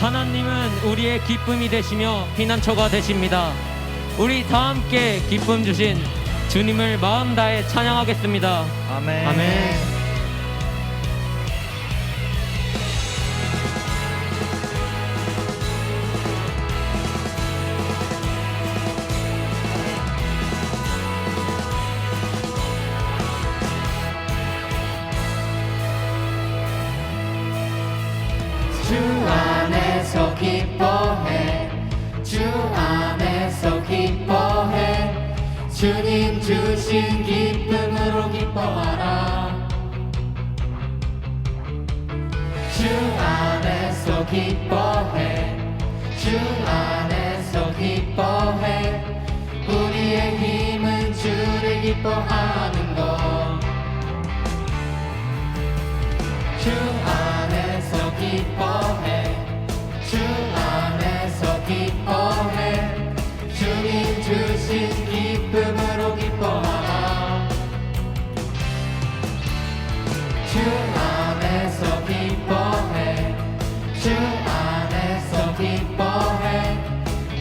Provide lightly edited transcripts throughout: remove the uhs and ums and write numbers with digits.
하나님은 우리의 기쁨이 되시며 피난처가 되십니다. 우리 다 함께 기쁨 주신 주님을 마음 다해 찬양하겠습니다. 아멘. 아멘. 주 안에서 기뻐해 주 안에서 기뻐해 주님 주신 기쁨으로 기뻐하라 주 안에서 기뻐해 주 안에서 기뻐해 우리의 힘은 주를 기뻐하는 것 주 안에서 기뻐해 주 안에서 기뻐해 주님 주신 기쁨으로 기뻐하라 주 안에서 기뻐해 주 안에서 기뻐해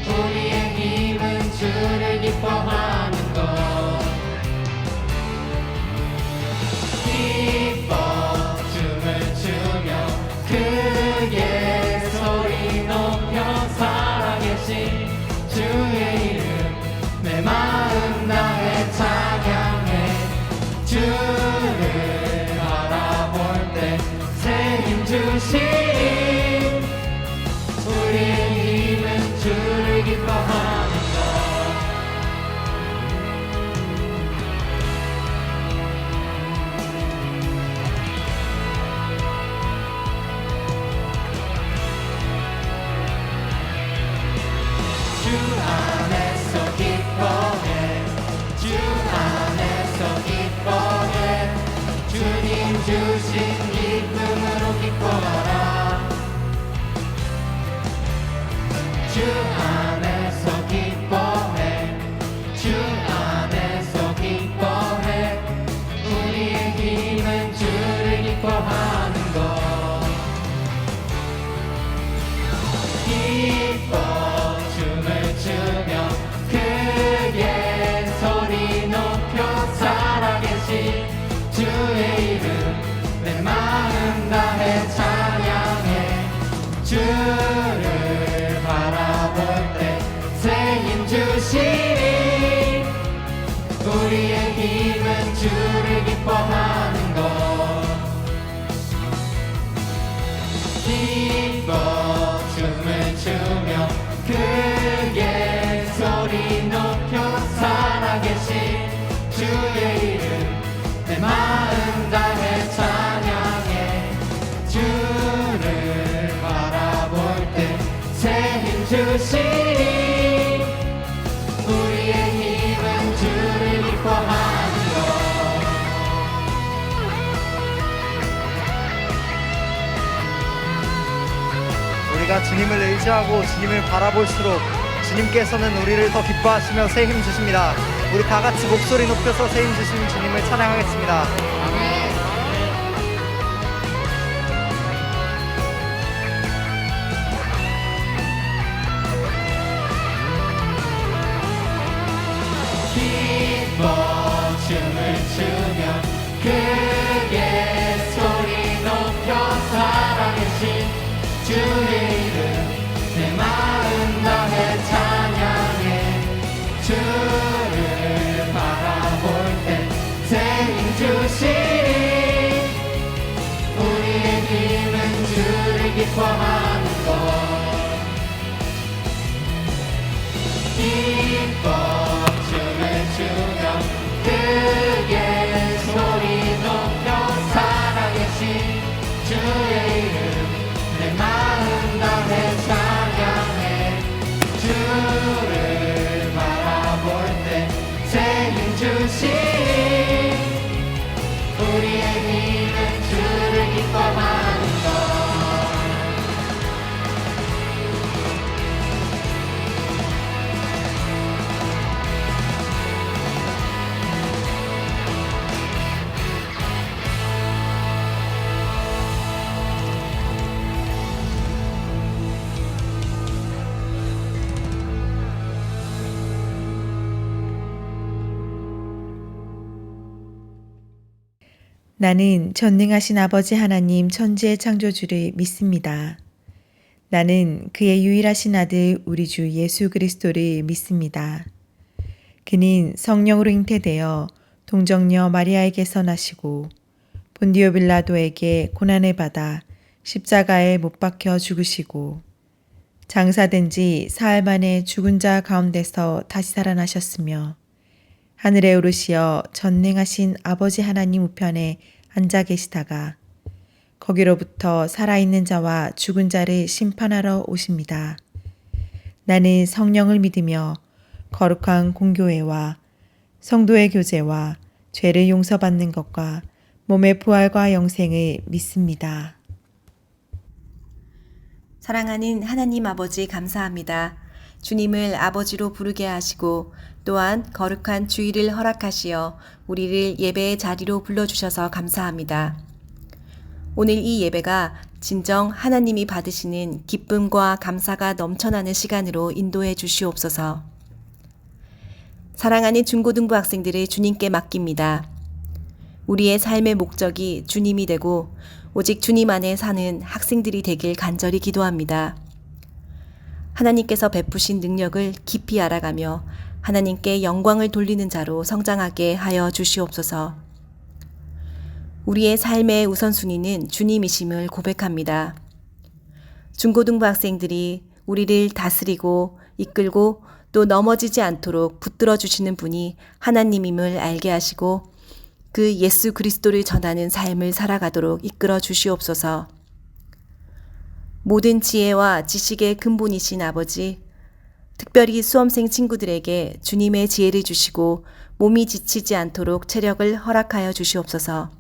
우리의 힘은 주를 기뻐하는 것 기뻐 춤을 추며 크게 소리 높여 살아계신 주의 이름 내 마음 다해 찬양해 주를 바라볼 때 새 힘 주시니 우리의 힘은 주를 기뻐하는 것 주 안에서 기뻐해 주 안에서 기뻐해 주님 주신 기쁨으로 기뻐하라 주 안에서 기뻐해 주 안에서 기뻐해 우리의 힘은 주를 기뻐하는 것 기뻐 춤을 추며 크게 소리 높여 살아계신 주의 이름 내 마음 다해 찬양해 주를 바라볼 때 새 힘 주시니 우리의 힘은 주를 기뻐하는 것 기뻐 춤을 추며 크게 소리 높여 살아계신 주의 이름 내 마음 다해 찬양해 주를 바라볼 때 새 힘 주시니 우리의 힘은 주를 기뻐하는 것 우리가 주님을 의지하고 주님을 바라볼수록 주님께서는 우리를 더 기뻐하시며 새 힘 주십니다. 우리 다 같이 목소리 높여서 새 힘 주신 주님을 찬양하겠습니다. 기뻐 춤을 추며 크게 소리 높여 살아계신 주의 이름 내 마음 다해 찬양해 주를 바라볼 때 새 힘 주시니 우리의 힘은 주를 기뻐하는 것 기뻐 춤을 추며 크게 소리 높여 살아계신 주의 이름 내 마음 다해 찬양해 주를 바라볼 때 새 힘 주시니 우리의 힘은 주를 기뻐하는 것 나는 전능하신 아버지 하나님 천지의 창조주를 믿습니다. 나는 그의 유일하신 아들 우리 주 예수 그리스도를 믿습니다. 그는 성령으로 잉태되어 동정녀 마리아에게서 나시고 본디오 빌라도에게 고난을 받아 십자가에 못 박혀 죽으시고 장사된 지 사흘 만에 죽은 자 가운데서 다시 살아나셨으며 하늘에 오르시어 전능하신 아버지 하나님 우편에 앉아 계시다가 거기로부터 살아있는 자와 죽은 자를 심판하러 오십니다. 나는 성령을 믿으며 거룩한 공교회와 성도의 교제와 죄를 용서받는 것과 몸의 부활과 영생을 믿습니다. 사랑하는 하나님 아버지 감사합니다. 주님을 아버지로 부르게 하시고 또한 거룩한 주일을 허락하시어 우리를 예배의 자리로 불러주셔서 감사합니다. 오늘 이 예배가 진정 하나님이 받으시는 기쁨과 감사가 넘쳐나는 시간으로 인도해 주시옵소서. 사랑하는 중고등부 학생들을 주님께 맡깁니다. 우리의 삶의 목적이 주님이 되고 오직 주님 안에 사는 학생들이 되길 간절히 기도합니다. 하나님께서 베푸신 능력을 깊이 알아가며 하나님께 영광을 돌리는 자로 성장하게 하여 주시옵소서. 우리의 삶의 우선순위는 주님이심을 고백합니다. 중고등부 학생들이 우리를 다스리고 이끌고 또 넘어지지 않도록 붙들어 주시는 분이 하나님임을 알게 하시고 그 예수 그리스도를 전하는 삶을 살아가도록 이끌어 주시옵소서. 모든 지혜와 지식의 근본이신 아버지, 특별히 수험생 친구들에게 주님의 지혜를 주시고 몸이 지치지 않도록 체력을 허락하여 주시옵소서.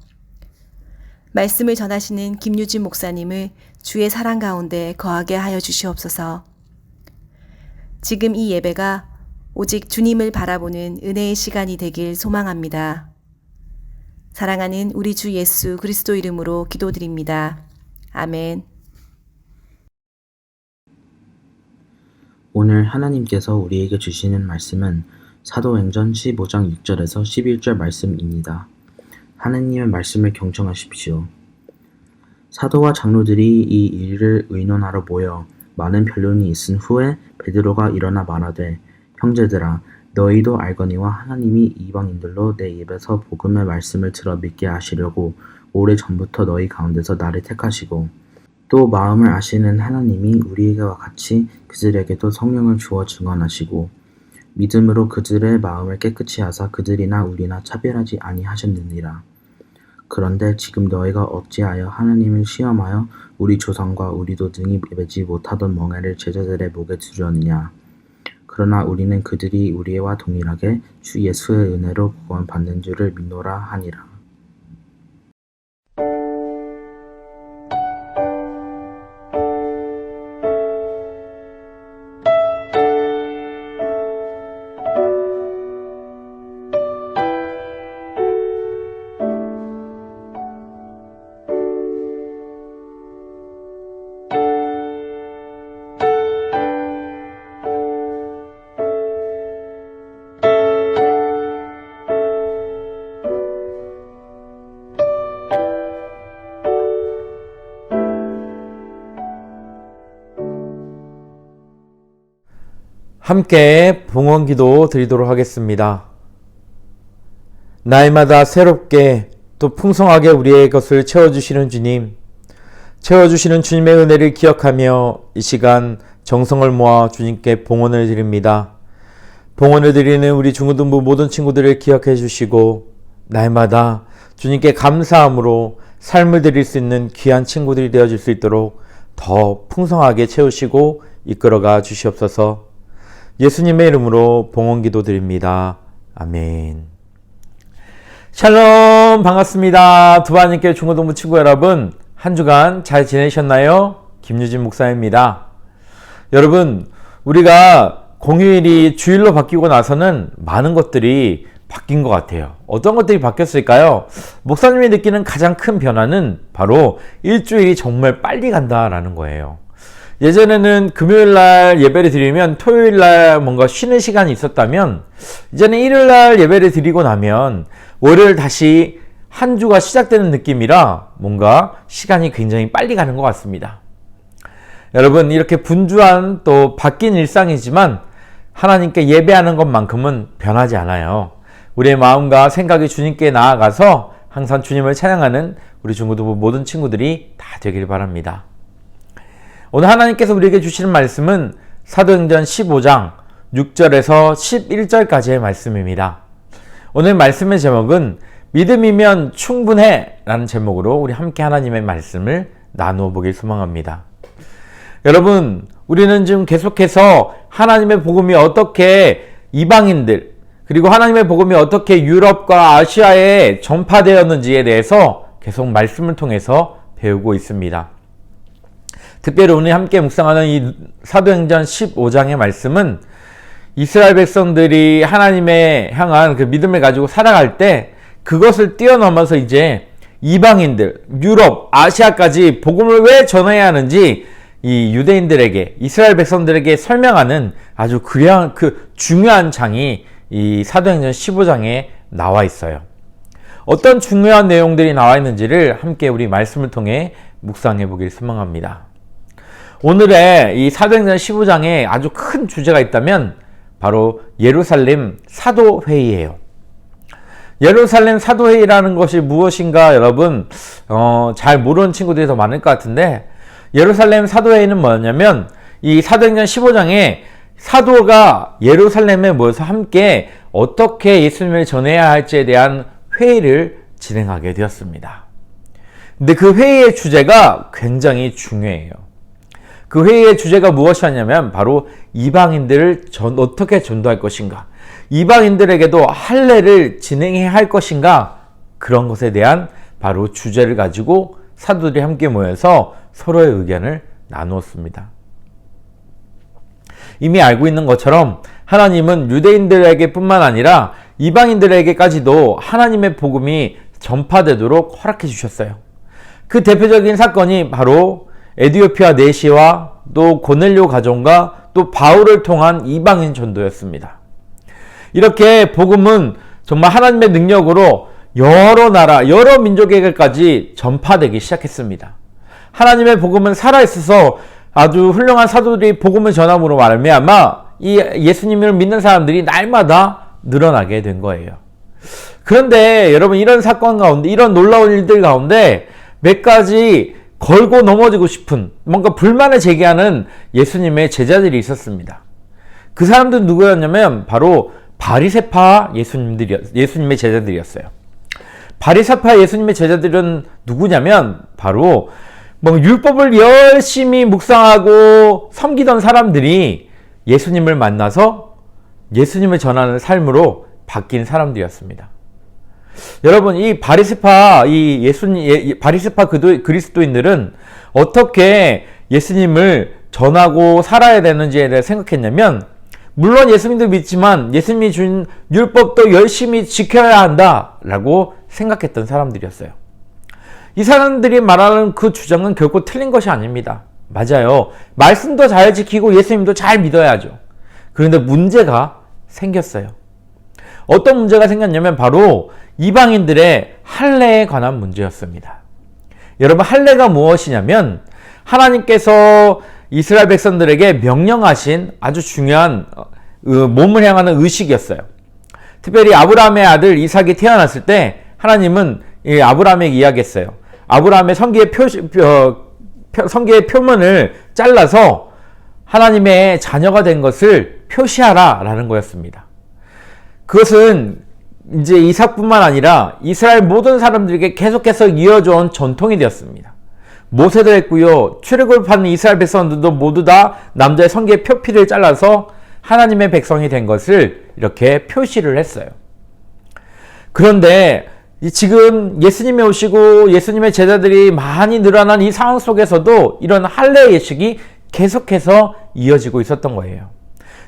말씀을 전하시는 김유진 목사님을 주의 사랑 가운데 거하게 하여 주시옵소서. 지금 이 예배가 오직 주님을 바라보는 은혜의 시간이 되길 소망합니다. 사랑하는 우리 주 예수 그리스도 이름으로 기도드립니다. 아멘. 오늘 하나님께서 우리에게 주시는 말씀은 사도행전 15장 6절에서 11절 말씀입니다. 하나님의 말씀을 경청하십시오. 사도와 장로들이 이 일을 의논하러 모여 많은 변론이 있은 후에 베드로가 일어나 말하되 형제들아 너희도 알거니와 하나님이 이방인들로 내 입에서 복음의 말씀을 들어 믿게 하시려고 오래전부터 너희 가운데서 나를 택하시고 또 마음을 아시는 하나님이 우리에게와 같이 그들에게도 성령을 주어 증언하시고 믿음으로 그들의 마음을 깨끗이 하사 그들이나 우리나 차별하지 아니하셨느니라. 그런데 지금 너희가 어찌하여 하나님을 시험하여 우리 조상과 우리도 등이 매지 못하던 멍에를 제자들의 목에 두려느냐. 그러나 우리는 그들이 우리와 동일하게 주 예수의 은혜로 구원받는 줄을 믿노라 하니라. 함께 봉헌기도 드리도록 하겠습니다. 날마다 새롭게 또 풍성하게 우리의 것을 채워주시는 주님, 채워주시는 주님의 은혜를 기억하며 이 시간 정성을 모아 주님께 봉헌을 드립니다. 봉헌을 드리는 우리 중고등부 모든 친구들을 기억해 주시고 날마다 주님께 감사함으로 삶을 드릴 수 있는 귀한 친구들이 되어줄 수 있도록 더 풍성하게 채우시고 이끌어가 주시옵소서. 예수님의 이름으로 봉헌기도 드립니다. 아멘. 샬롬, 반갑습니다. 두바님께 중고등부 친구 여러분, 한 주간 잘 지내셨나요? 김유진 목사입니다. 여러분, 우리가 공휴일이 주일로 바뀌고 나서는 많은 것들이 바뀐 것 같아요. 어떤 것들이 바뀌었을까요? 목사님이 느끼는 가장 큰 변화는 바로 일주일이 정말 빨리 간다라는 거예요. 예전에는 금요일날 예배를 드리면 토요일날 뭔가 쉬는 시간이 있었다면 이제는 일요일날 예배를 드리고 나면 월요일 다시 한 주가 시작되는 느낌이라 뭔가 시간이 굉장히 빨리 가는 것 같습니다. 여러분, 이렇게 분주한 또 바뀐 일상이지만 하나님께 예배하는 것만큼은 변하지 않아요. 우리의 마음과 생각이 주님께 나아가서 항상 주님을 찬양하는 우리 중고등부 모든 친구들이 다 되길 바랍니다. 오늘 하나님께서 우리에게 주시는 말씀은 사도행전 15장 6절에서 11절까지의 말씀입니다. 오늘 말씀의 제목은 믿음이면 충분해 라는 제목으로 우리 함께 하나님의 말씀을 나누어 보길 소망합니다. 여러분, 우리는 지금 계속해서 하나님의 복음이 어떻게 이방인들, 그리고 하나님의 복음이 어떻게 유럽과 아시아에 전파되었는지에 대해서 계속 말씀을 통해서 배우고 있습니다. 특별히 오늘 함께 묵상하는 이 사도행전 15장의 말씀은 이스라엘 백성들이 하나님의 향한 그 믿음을 가지고 살아갈 때 그것을 뛰어넘어서 이제 이방인들, 유럽, 아시아까지 복음을 왜 전해야 하는지 이 유대인들에게, 이스라엘 백성들에게 설명하는 아주 중요한 장이 이 사도행전 15장에 나와 있어요. 어떤 중요한 내용들이 나와 있는지를 함께 우리 말씀을 통해 묵상해 보길 소망합니다. 오늘의 이 사도행전 15장에 아주 큰 주제가 있다면 바로 예루살렘 사도회의예요. 예루살렘 사도회의라는 것이 무엇인가 여러분 잘 모르는 친구들이 더 많을 것 같은데, 예루살렘 사도회의는 뭐냐면 이 사도행전 15장에 사도가 예루살렘에 모여서 함께 어떻게 예수님을 전해야 할지에 대한 회의를 진행하게 되었습니다. 근데 그 회의의 주제가 굉장히 중요해요. 그 회의의 주제가 무엇이었냐면 바로 이방인들을 어떻게 전도할 것인가, 이방인들에게도 할례를 진행해야 할 것인가, 그런 것에 대한 바로 주제를 가지고 사도들이 함께 모여서 서로의 의견을 나누었습니다. 이미 알고 있는 것처럼 하나님은 유대인들에게 뿐만 아니라 이방인들에게까지도 하나님의 복음이 전파되도록 허락해 주셨어요. 그 대표적인 사건이 바로 에디오피아 내시와 또 고넬료 가정과 또 바울을 통한 이방인 전도였습니다. 이렇게 복음은 정말 하나님의 능력으로 여러 나라, 여러 민족에게까지 전파되기 시작했습니다. 하나님의 복음은 살아있어서 아주 훌륭한 사도들이 복음을 전함으로 말미암아 이 예수님을 믿는 사람들이 날마다 늘어나게 된 거예요. 그런데 여러분, 이런 사건 가운데, 이런 놀라운 일들 가운데 몇 가지 걸고 넘어지고 싶은, 뭔가 불만을 제기하는 예수님의 제자들이 있었습니다. 그 사람들은 누구였냐면 바로 바리새파 예수님의 제자들이었어요. 바리새파 예수님의 제자들은 누구냐면 바로 율법을 열심히 묵상하고 섬기던 사람들이 예수님을 만나서 예수님을 전하는 삶으로 바뀐 사람들이었습니다. 여러분, 이 바리새파 그리스도인들은 어떻게 예수님을 전하고 살아야 되는지에 대해 생각했냐면, 물론 예수님도 믿지만 예수님이 준 율법도 열심히 지켜야 한다라고 생각했던 사람들이었어요. 이 사람들이 말하는 그 주장은 결코 틀린 것이 아닙니다. 맞아요. 말씀도 잘 지키고 예수님도 잘 믿어야죠. 그런데 문제가 생겼어요. 어떤 문제가 생겼냐면 바로 이방인들의 할례에 관한 문제였습니다. 여러분, 할례가 무엇이냐면 하나님께서 이스라엘 백성들에게 명령하신 아주 중요한 몸을 향하는 의식이었어요. 특별히 아브라함의 아들 이삭이 태어났을 때 하나님은 아브라함에게 이야기했어요. 아브라함의 성기의 표면을 잘라서 하나님의 자녀가 된 것을 표시하라 라는 거였습니다. 그것은 이제 이삭뿐만 아니라 이스라엘 모든 사람들에게 계속해서 이어져 온 전통이 되었습니다. 모세도 했고요. 출애굽하는 이스라엘 백성들도 모두 다 남자의 성기의 표피를 잘라서 하나님의 백성이 된 것을 이렇게 표시를 했어요. 그런데 지금 예수님이 오시고 예수님의 제자들이 많이 늘어난 이 상황 속에서도 이런 할례 예식이 계속해서 이어지고 있었던 거예요.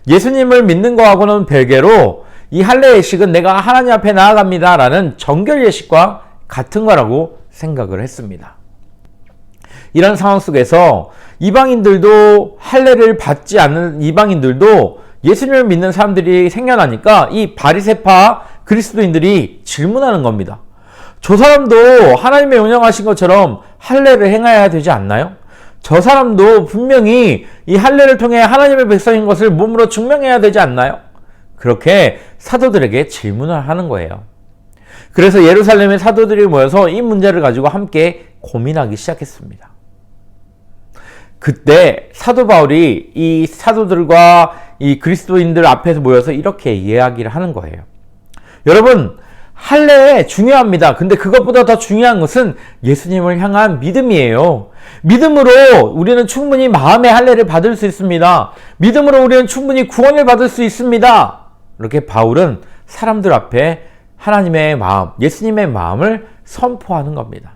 예수님을 믿는 거하고는 별개로 이 할례 예식은 내가 하나님 앞에 나아갑니다 라는 정결 예식과 같은 거라고 생각을 했습니다. 이런 상황 속에서 이방인들도 할례를 받지 않는 이방인들도 예수님을 믿는 사람들이 생겨나니까 이 바리새파 그리스도인들이 질문하는 겁니다. 저 사람도 하나님의 명령하신 것처럼 할례를 행해야 되지 않나요? 저 사람도 분명히 이 할례를 통해 하나님의 백성인 것을 몸으로 증명해야 되지 않나요? 그렇게 사도들에게 질문을 하는 거예요. 그래서 예루살렘의 사도들이 모여서 이 문제를 가지고 함께 고민하기 시작했습니다. 그때 사도 바울이 이 사도들과 이 그리스도인들 앞에서 모여서 이렇게 이야기를 하는 거예요. 여러분, 할례 중요합니다. 근데 그것보다 더 중요한 것은 예수님을 향한 믿음이에요. 믿음으로 우리는 충분히 마음의 할례를 받을 수 있습니다. 믿음으로 우리는 충분히 구원을 받을 수 있습니다. 이렇게 바울은 사람들 앞에 하나님의 마음, 예수님의 마음을 선포하는 겁니다.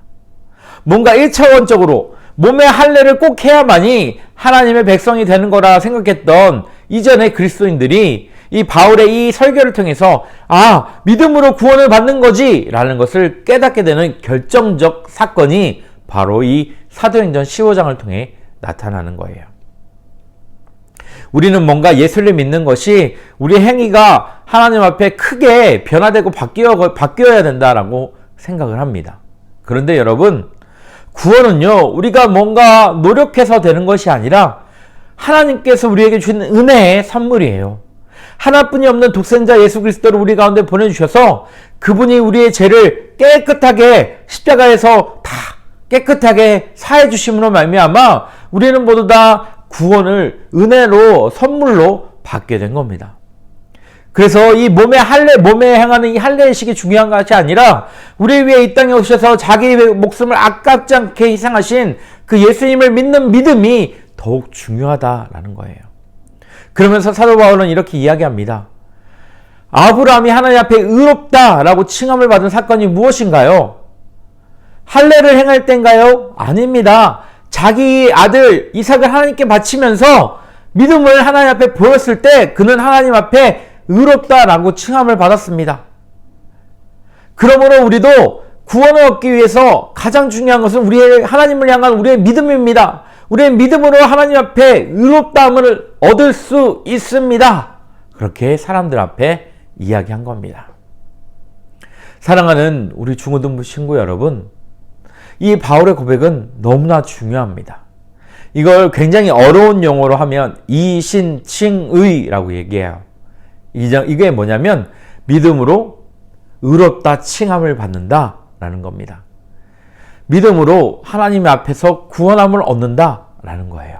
뭔가 1차원적으로 몸의 할례를 꼭 해야만이 하나님의 백성이 되는 거라 생각했던 이전의 그리스도인들이 이 바울의 이 설교를 통해서 믿음으로 구원을 받는 거지 라는 것을 깨닫게 되는 결정적 사건이 바로 이 사도행전 15장을 통해 나타나는 거예요. 우리는 뭔가 예수를 믿는 것이 우리 행위가 하나님 앞에 크게 변화되고 바뀌어야 된다라고 생각을 합니다. 그런데 여러분, 구원은요, 우리가 뭔가 노력해서 되는 것이 아니라 하나님께서 우리에게 주신 은혜의 선물이에요. 하나뿐이 없는 독생자 예수 그리스도를 우리 가운데 보내주셔서 그분이 우리의 죄를 깨끗하게 십자가에서 다 깨끗하게 사해 주심으로 말미암아 우리는 모두 다 구원을 은혜로 선물로 받게 된 겁니다. 그래서 이 몸에 행하는 이 할례의식이 중요한 것이 아니라 우리 위해 이 땅에 오셔서 자기 목숨을 아깝지 않게 희생하신 그 예수님을 믿는 믿음이 더욱 중요하다라는 거예요. 그러면서 사도 바울은 이렇게 이야기합니다. 아브라함이 하나님 앞에 의롭다라고 칭함을 받은 사건이 무엇인가요? 할례를 행할 때인가요? 아닙니다. 자기 아들 이삭을 하나님께 바치면서 믿음을 하나님 앞에 보였을 때 그는 하나님 앞에 의롭다라고 칭함을 받았습니다. 그러므로 우리도 구원을 얻기 위해서 가장 중요한 것은 우리의 하나님을 향한 우리의 믿음입니다. 우리의 믿음으로 하나님 앞에 의롭다함을 얻을 수 있습니다. 그렇게 사람들 앞에 이야기한 겁니다. 사랑하는 우리 중고등부 친구 여러분, 이 바울의 고백은 너무나 중요합니다. 이걸 굉장히 어려운 용어로 하면 이신칭의라고 얘기해요. 이게 뭐냐면 믿음으로 의롭다 칭함을 받는다 라는 겁니다. 믿음으로 하나님 앞에서 구원함을 얻는다 라는 거예요.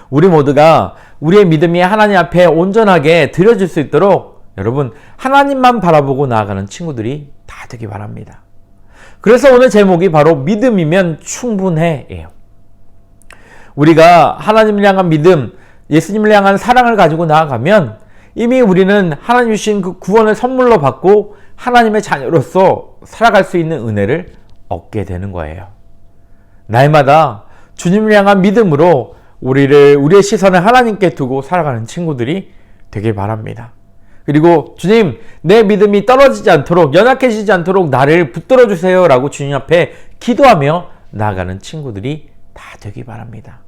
우리 모두가 우리의 믿음이 하나님 앞에 온전하게 드려질 수 있도록 여러분, 하나님만 바라보고 나아가는 친구들이 다 되기 바랍니다. 그래서 오늘 제목이 바로 믿음이면 충분해예요. 우리가 하나님을 향한 믿음, 예수님을 향한 사랑을 가지고 나아가면 이미 우리는 하나님 주신 그 구원을 선물로 받고 하나님의 자녀로서 살아갈 수 있는 은혜를 얻게 되는 거예요. 날마다 주님을 향한 믿음으로 우리의 시선을 하나님께 두고 살아가는 친구들이 되길 바랍니다. 그리고 주님, 내 믿음이 떨어지지 않도록, 연약해지지 않도록 나를 붙들어 주세요 라고 주님 앞에 기도하며 나아가는 친구들이 다 되기 바랍니다.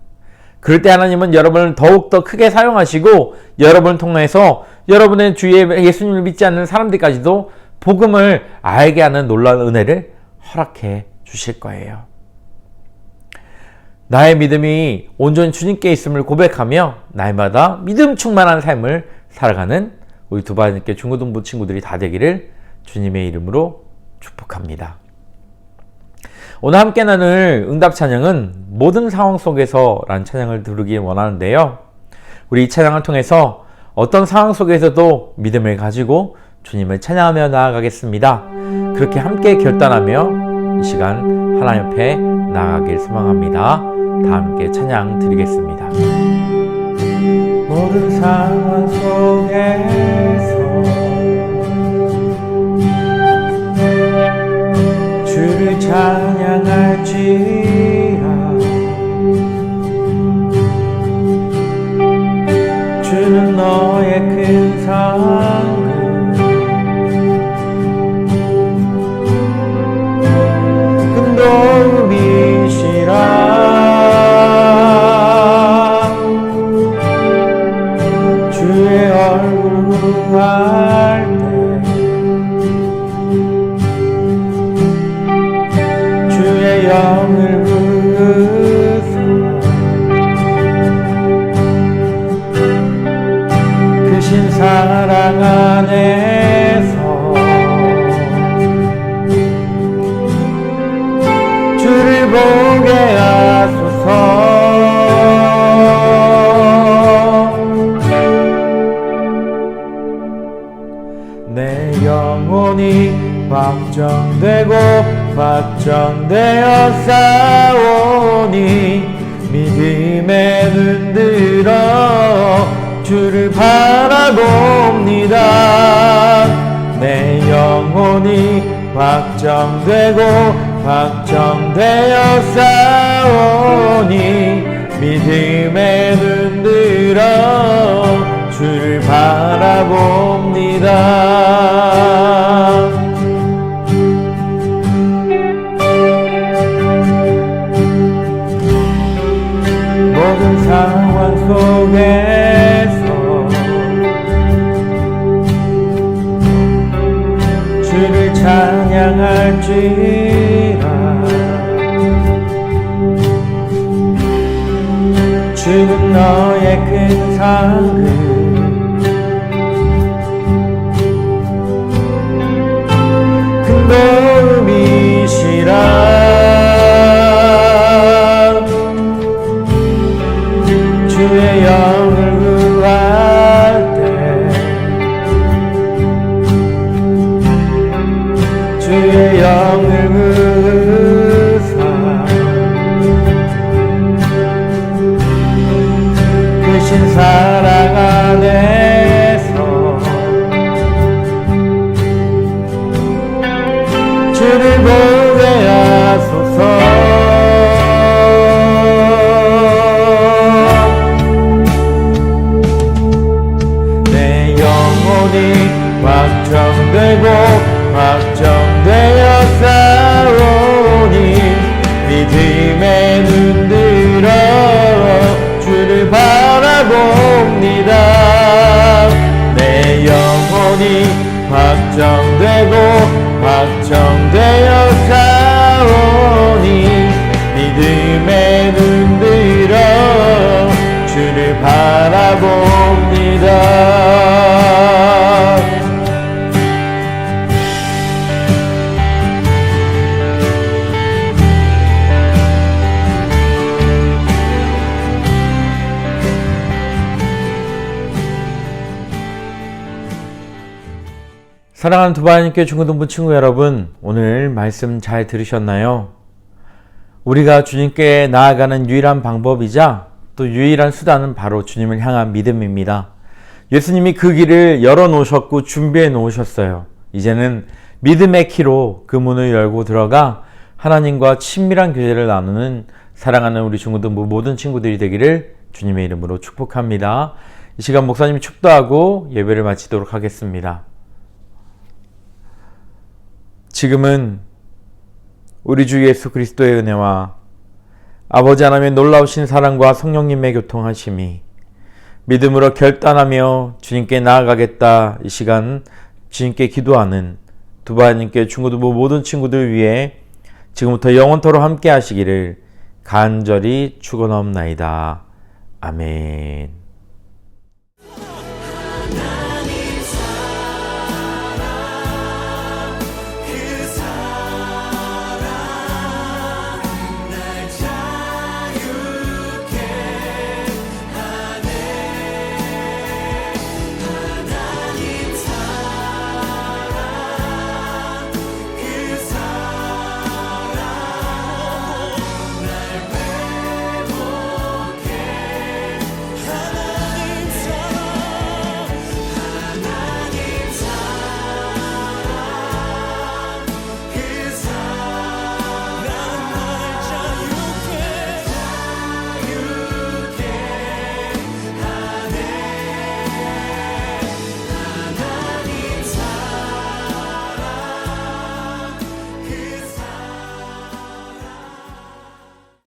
그럴 때 하나님은 여러분을 더욱더 크게 사용하시고 여러분을 통해서 여러분의 주위에 예수님을 믿지 않는 사람들까지도 복음을 알게 하는 놀라운 은혜를 허락해 주실 거예요. 나의 믿음이 온전히 주님께 있음을 고백하며 날마다 믿음 충만한 삶을 살아가는 우리 두바님께 중고등부 친구들이 다 되기를 주님의 이름으로 축복합니다. 오늘 함께 나눌 응답 찬양은 모든 상황 속에서 라는 찬양을 들으길 원하는데요. 우리 이 찬양을 통해서 어떤 상황 속에서도 믿음을 가지고 주님을 찬양하며 나아가겠습니다. 그렇게 함께 결단하며 이 시간 하나님 앞에 나아가길 소망합니다. 다 함께 찬양 드리겠습니다. 모든 상황 속에서 주를 찬양할지라. 주는 너의 큰 사랑 큰 도움이시라. 주의 얼굴 구할 때 보게 하소서. 내 영혼이 확정되고 확정되어 싸우니 믿음에 눈들어 주를 바라봅니다. 내 영혼이 확정되고 확정되어 싸우니 믿음에 눈들어 주를 바라봅니다. 모든 상황 속에서 주를 찬양할지라. 주는 너의 큰 상급 큰 도움이시라. 주의 영을 구할 때 주의 영을 구사 크신 사랑 안에서 주를 보게 하소서. 확정되고 확정되어 싸우니 믿음에 눈들어 주를 바라봅니다. 내 영혼이 확정되고 확정되어 싸우니 믿음에 눈들어 주를 바라봅니다. 사랑하는 두바님께 중고등부 친구 여러분, 오늘 말씀 잘 들으셨나요? 우리가 주님께 나아가는 유일한 방법이자 또 유일한 수단은 바로 주님을 향한 믿음입니다. 예수님이 그 길을 열어놓으셨고 준비해 놓으셨어요. 이제는 믿음의 키로 그 문을 열고 들어가 하나님과 친밀한 교제를 나누는 사랑하는 우리 중고등부 모든 친구들이 되기를 주님의 이름으로 축복합니다. 이 시간 목사님이 축도하고 예배를 마치도록 하겠습니다. 지금은 우리 주 예수 그리스도의 은혜와 아버지 하나님의 놀라우신 사랑과 성령님의 교통하심이 믿음으로 결단하며 주님께 나아가겠다 이 시간 주님께 기도하는 두바님께 중고등부 모든 친구들 위해 지금부터 영원토록 함께 하시기를 간절히 축원하옵나이다. 아멘.